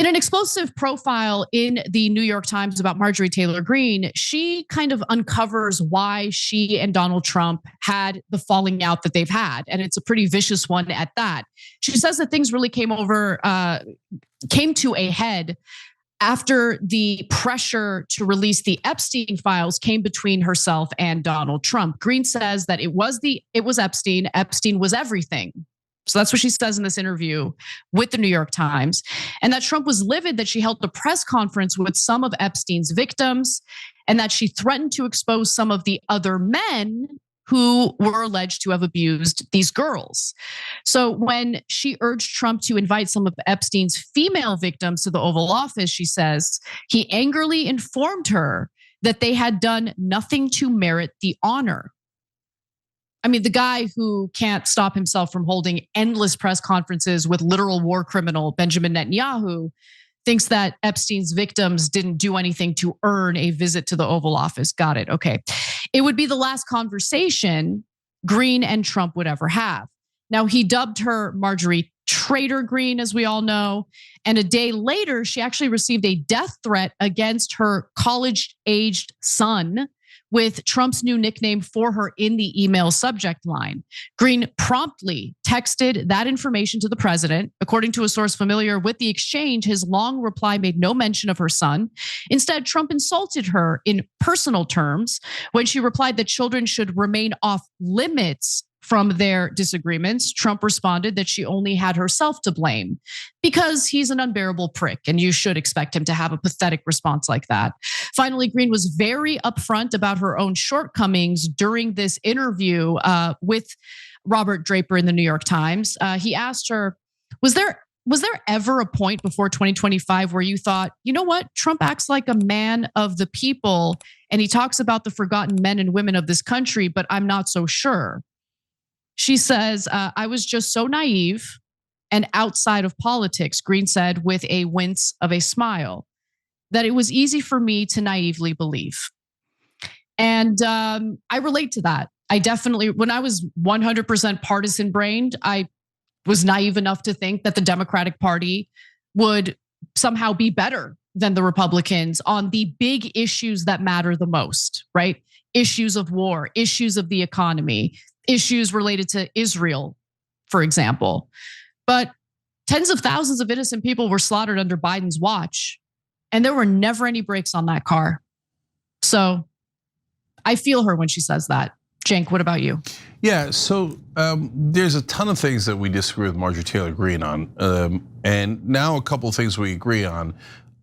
an explosive profile in the New York Times about Marjorie Taylor Greene, she kind of uncovers why she and Donald Trump had the falling out that they've had. And it's a pretty vicious one at that. She says that things really came to a head after the pressure to release the Epstein files came between herself and Donald Trump. Greene says that it was Epstein. Epstein was everything. So that's what she says in this interview with the New York Times. And that Trump was livid that she held a press conference with some of Epstein's victims and that she threatened to expose some of the other men who were alleged to have abused these girls. So when she urged Trump to invite some of Epstein's female victims to the Oval Office, she says, he angrily informed her that they had done nothing to merit the honor. I mean, the guy who can't stop himself from holding endless press conferences with literal war criminal Benjamin Netanyahu thinks that Epstein's victims didn't do anything to earn a visit to the Oval Office. Got it. Okay. It would be the last conversation Greene and Trump would ever have. Now, he dubbed her Marjorie Taylor Greene, as we all know. And a day later, she actually received a death threat against her college-aged son, with Trump's new nickname for her in the email subject line. Greene promptly texted that information to the president. According to a source familiar with the exchange, his long reply made no mention of her son. Instead, Trump insulted her in personal terms when she replied that children should remain off limits from their disagreements. Trump responded that she only had herself to blame because he's an unbearable prick and you should expect him to have a pathetic response like that. Finally, Greene was very upfront about her own shortcomings during this interview with Robert Draper in the New York Times. He asked her, was there ever a point before 2025 where you thought, you know what, Trump acts like a man of the people and he talks about the forgotten men and women of this country, but I'm not so sure. She says, I was just so naive and outside of politics, Greene said with a wince of a smile, that it was easy for me to naively believe. And I relate to that. I definitely, when I was 100% partisan brained, I was naive enough to think that the Democratic Party would somehow be better than the Republicans on the big issues that matter the most, right? Issues of war, issues of the economy, issues related to Israel, for example. But tens of thousands of innocent people were slaughtered under Biden's watch, and there were never any brakes on that car. So I feel her when she says that. Cenk, what about you? Yeah, so there's a ton of things that we disagree with Marjorie Taylor Greene on, and now a couple of things we agree on,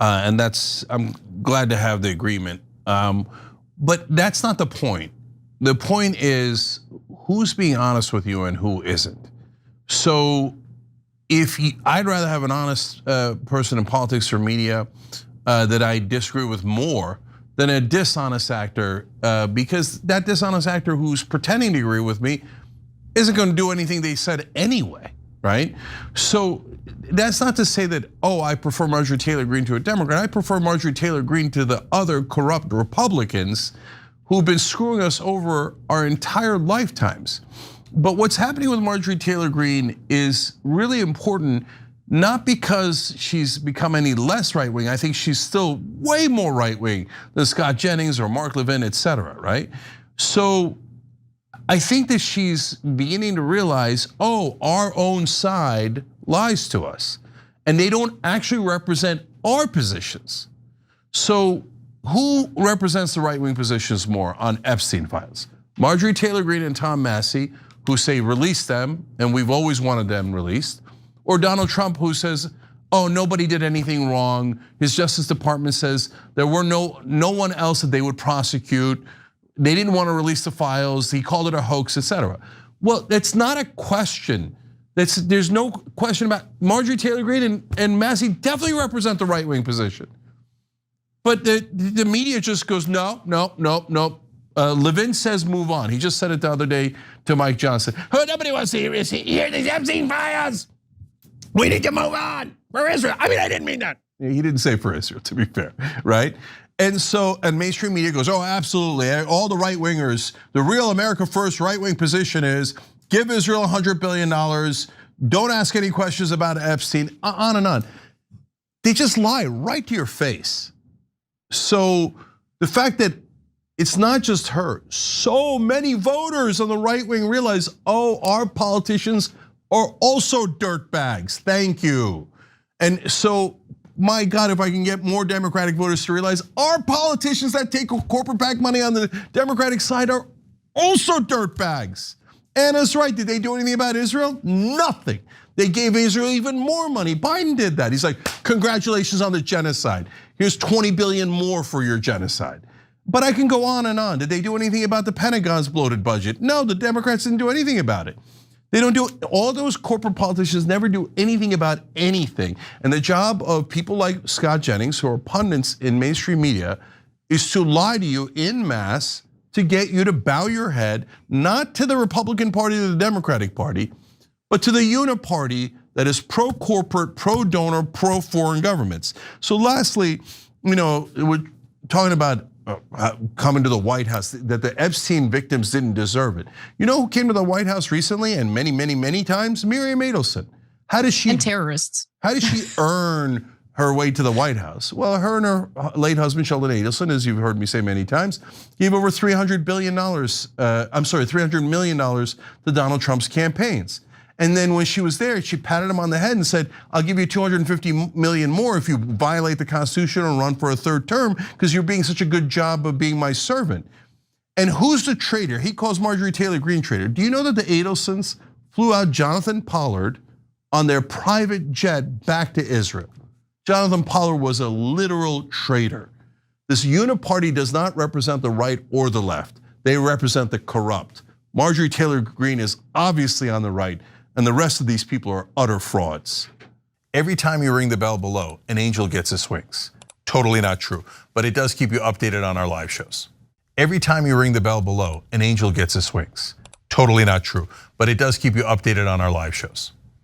and I'm glad to have the agreement. But that's not the point. The point is who's being honest with you and who isn't. So I'd rather have an honest person in politics or media that I disagree with more than a dishonest actor, because that dishonest actor who's pretending to agree with me isn't going to do anything they said anyway, right? So that's not to say that, I prefer Marjorie Taylor Greene to a Democrat. I prefer Marjorie Taylor Greene to the other corrupt Republicans who've been screwing us over our entire lifetimes. But what's happening with Marjorie Taylor Greene is really important, not because she's become any less right-wing. I think she's still way more right-wing than Scott Jennings or Mark Levin, et cetera, right? So I think that she's beginning to realize, our own side lies to us and they don't actually represent our positions. So who represents the right-wing positions more on Epstein files? Marjorie Taylor Greene and Tom Massey, who say release them, and we've always wanted them released, or Donald Trump, who says, nobody did anything wrong. His Justice Department says there were no one else that they would prosecute. They didn't want to release the files. He called it a hoax, et cetera. Well, it's not a question. There's no question about Marjorie Taylor Greene and Massey definitely represent the right-wing position. But the media just goes, no. Levin says move on. He just said it the other day to Mike Johnson. Nobody wants to hear these Epstein files. We need to move on for Israel. I mean, I didn't mean that. He didn't say for Israel, to be fair, right? And mainstream media goes, absolutely. All the right wingers, the real America First right-wing position is give Israel $100 billion. Don't ask any questions about Epstein, on and on. they just lie right to your face. So the fact that it's not just her, so many voters on the right wing realize, oh, our politicians are also dirtbags. Thank you. And so, my God, if I can get more Democratic voters to realize our politicians that take corporate PAC money on the Democratic side are also dirtbags. Anna's right. Did they do anything about Israel? Nothing. They gave Israel even more money. Biden did that. He's like, congratulations on the genocide. Here's 20 billion more for your genocide. But I can go on and on. Did they do anything about the Pentagon's bloated budget? No, the Democrats didn't do anything about it. They don't do, all those corporate politicians never do anything about anything. And the job of people like Scott Jennings, who are pundits in mainstream media, is to lie to you en masse to get you to bow your head, not to the Republican Party or the Democratic Party, but to the Uni-party that is pro-corporate, pro-donor, pro-foreign governments. So lastly, we're talking about coming to the White House, that the Epstein victims didn't deserve it. You know who came to the White House recently and many, many, many times? Miriam Adelson. How does she? And terrorists. How does she earn her way to the White House? Well, her and her late husband, Sheldon Adelson, as you've heard me say many times, gave over $300 million to Donald Trump's campaigns. And then when she was there, she patted him on the head and said, I'll give you 250 million more if you violate the Constitution and run for a third term because you're being such a good job of being my servant. And who's the traitor? He calls Marjorie Taylor Greene traitor. Do you know that the Adelsons flew out Jonathan Pollard on their private jet back to Israel? Jonathan Pollard was a literal traitor. This Uni-party does not represent the right or the left. They represent the corrupt. Marjorie Taylor Greene is obviously on the right, and the rest of these people are utter frauds. Every time you ring the bell below, an angel gets his wings. Totally not true, but it does keep you updated on our live shows. Every time you ring the bell below, an angel gets his wings. Totally not true, but it does keep you updated on our live shows.